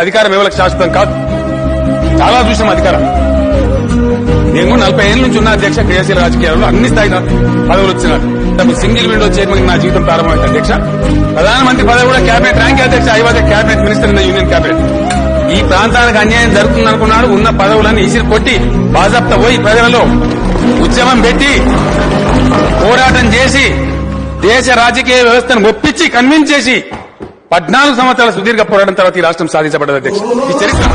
అధికారం ఎవరికి శాశ్వతం కాదు. చాలా చూసినాం అధికారం. నేను 40 ఏళ్ళ నుంచి ఉన్న అధ్యక్ష క్రియాశీల రాజకీయాల్లో అన్ని స్థాయి పదవులు వచ్చినారు. సింగిల్ విండో చైర్మన్ నా జీవితం ప్రారంభమైంది అధ్యక్ష. ప్రధానమంత్రి పదవి కూడా క్యాబినెట్ ర్యాంక్ అధ్యక్ష. I was cabinet minister in the union cabinet. ఈ ప్రాంతానికి అన్యాయం జరుగుతుందనుకున్నాడు. ఉన్న పదవులన్నీ ఈసిరి కొట్టి బాజాప్తా పోయి ప్రజలలో ఉద్యమం పెట్టి పోరాటం చేసి దేశ రాజకీయ వ్యవస్థను ఒప్పించి కన్విన్స్ చేసి 14 సంవత్సరాల సుదీర్ఘ పోరాటం తర్వాత ఈ రాష్ట్రం సాధించబడ్డది అధ్యక్ష. ఈ చరిత్ర